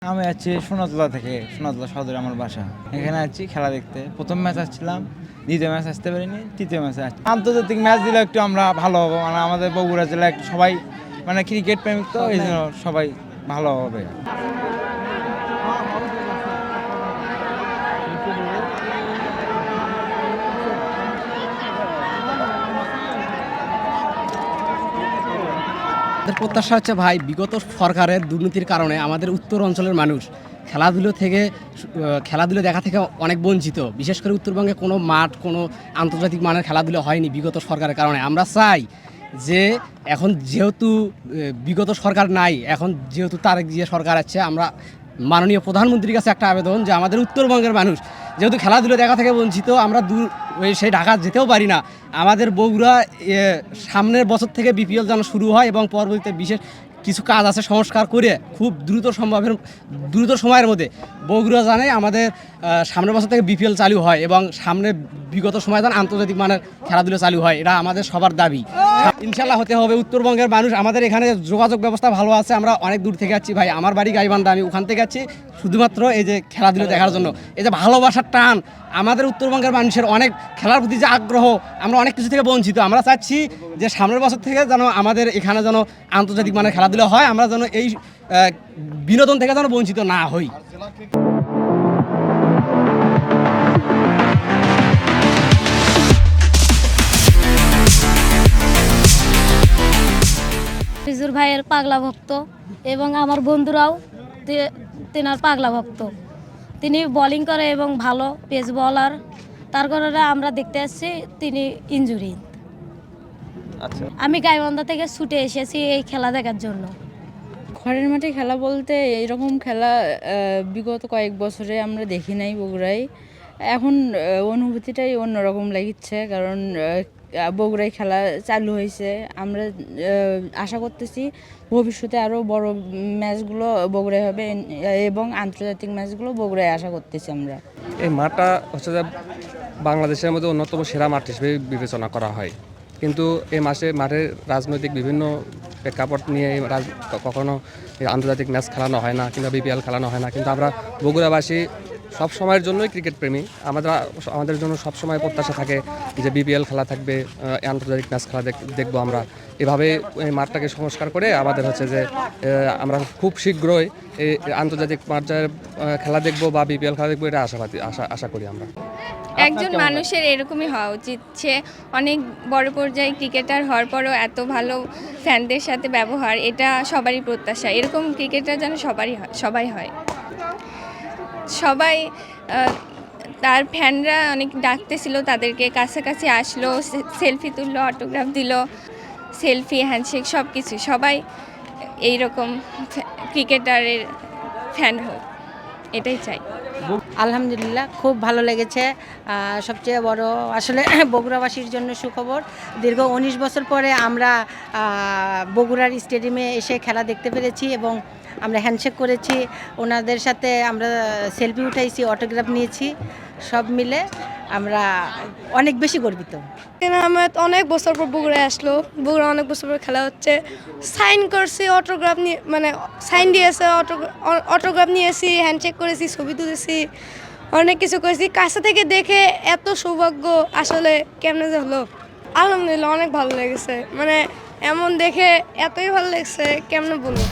আমি আছি সোনাতলা থেকে, সোনাতলা সদরে আমার বাসা। এখানে আছি খেলা দেখতে। প্রথম ম্যাচ আসছিলাম, দ্বিতীয় ম্যাচ আসতে পারিনি, তৃতীয় ম্যাচে আসছি। আন্তর্জাতিক ম্যাচ দিলে একটু আমরা ভালো হবো, মানে আমাদের বগুড়া জেলা একটু সবাই মানে ক্রিকেট প্রেমিক, তো এই জন্য সবাই ভালো হবে। আমাদের প্রত্যাশা হচ্ছে ভাই, বিগত সরকারের দুর্নীতির কারণে আমাদের উত্তর অঞ্চলের মানুষ খেলাধুলো দেখা থেকে অনেক বঞ্চিত। বিশেষ করে উত্তরবঙ্গে কোনো মাঠ, কোনো আন্তর্জাতিক মানের খেলাধুলো হয়নি বিগত সরকারের কারণে। আমরা চাই যে এখন যেহেতু বিগত সরকার নাই, এখন যেহেতু তারেক জিয়া সরকার আছে, আমরা মাননীয় প্রধানমন্ত্রীর কাছে একটা আবেদন যে আমাদের উত্তরবঙ্গের মানুষ যেহেতু খেলাধুলো দেখা থেকে বঞ্চিত, আমরা সেই ঢাকা যেতেও পারি না। আমাদের বগুড়া সামনের বছর থেকে বিপিএল যেন শুরু হয় এবং পরবর্তীতে বিশেষ কিছু কাজ আছে সংস্কার করে খুব দ্রুত সময়ের মধ্যে বগুড়া জানে আমাদের সামনের বছর থেকে বিপিএল চালু হয় এবং সামনে বিগত সময় যেন আন্তর্জাতিক মানের খেলাধুলো চালু হয়। এটা আমাদের সবার দাবি। ইনশাল্লাহ হতে হবে। উত্তরবঙ্গের মানুষ, আমাদের এখানে যোগাযোগ ব্যবস্থা ভালো আছে। আমরা অনেক দূর থেকে যাচ্ছি ভাই, আমার বাড়ি গাইবান্ধা, আমি ওখান থেকে যাচ্ছি শুধুমাত্র এই যে খেলাধুলো দেখার জন্য। এই যে ভালোবাসার টান, আমাদের উত্তরবঙ্গের মানুষের অনেক খেলার প্রতি যে আগ্রহ, আমরা অনেক কিছু থেকে বঞ্চিত। আমরা চাচ্ছি যে সামনের বছর থেকে যেন আমাদের এখানে যেন আন্তর্জাতিক মানের খেলাধুলো হয়, আমরা যেন এই বিনোদন থেকে যেন বঞ্চিত না হই। ফিজুর ভাইয়ের পাগলা ভক্ত এবং আমার বন্ধুরাও তেনার পাগলা ভক্ত। তিনি বোলিং করে এবং ভালো পেস বলার, তার কারণে আমরা দেখতে আসছি তিনি ইনজুরি। আচ্ছা, আমি গাইবান্ধা থেকে ছুটে এসেছি এই খেলা দেখার জন্য। ঘরের মাঠে খেলা বলতে এরকম খেলা বিগত কয়েক বছরে আমরা দেখি নাই বগুড়ায়। এখন অনুভূতিটাই অন্যরকম লাগছে, কারণ বগুড়ায় খেলা চালু হয়েছে। আমরা আশা করতেছি ভবিষ্যতে আরও বড় ম্যাচগুলো বগুড়ায় হবে এবং আন্তর্জাতিক ম্যাচগুলো বগুড়ায় আশা করতেছি আমরা। এই মাঠটা হচ্ছে যে বাংলাদেশের মধ্যে অন্যতম সেরা মাঠ হিসেবে বিবেচনা করা হয়, কিন্তু এই মাঠের রাজনৈতিক বিভিন্ন প্রেক্ষাপট নিয়ে কখনো আন্তর্জাতিক ম্যাচ খেলানো হয় না কিংবা বিপিএল খেলানো হয় না। কিন্তু আমরা বগুড়াবাসী সব সময়ের জন্যই ক্রিকেট প্রেমী। আমাদের জন্য সব সময় প্রত্যাশা থাকে যে বিপিএল খেলা থাকবে, আন্তর্জাতিক ম্যাচ খেলা দেখবো আমরা। এভাবে এই মাঠটাকে সংস্কার করে আমাদের হচ্ছে যে আমরা খুব শীঘ্রই এই আন্তর্জাতিক পর্যায়ে খেলা দেখবো বা বিপিএল খেলা দেখবো, এটা আশা করি আমরা। একজন মানুষের এরকমই হওয়া উচিত, সে অনেক বড় পর্যায়ে ক্রিকেটার হওয়ার পরও এত ভালো ফ্যানদের সাথে ব্যবহার, এটা সবারই প্রত্যাশা। এরকম ক্রিকেটার যেন সবাই হয়। সবাই তার ফ্যানরা অনেক ডাকতেছিল, তাদেরকে কাছাকাছি আসলো, সেলফি তুললো, অটোগ্রাফ দিল, সেলফি, হ্যান্ডশেক, সব কিছু। সবাই এইরকম ক্রিকেটারের ফ্যান হোক, এটাই চাই। আলহামদুলিল্লাহ, খুব ভালো লেগেছে। সবচেয়ে বড় আসলে বগুড়াবাসীর জন্য সুখবর, দীর্ঘ 19 বছর পরে আমরা বগুড়ার স্টেডিয়ামে এসে খেলা দেখতে পেরেছি এবং আমরা হ্যান্ডশেক করেছি, ওনাদের সাথে আমরা সেলফি উঠাইছি, অটোগ্রাফ নিয়েছি। সব মিলে আমরা অনেক বেশি গর্বিত। আহমেদ অনেক বছর পর বগুড়ায় আসলো, বগুড়া অনেক বছর পর খেলা হচ্ছে। সাইন করছি, অটোগ্রাফ নিয়ে মানে সাইন দিয়েছে, অটোগ্রাফ নিয়েছি, হ্যান্ডশেক করেছি, ছবি তুলেছি, অনেক কিছু করেছি। কাছে থেকে দেখে এত সৌভাগ্য, আসলে কেমনে যে হলো। আলহামদুলিল্লাহ, অনেক ভালো লেগেছে, মানে এমন দেখে এতই ভালো লেগেছে কেমনে বলবো।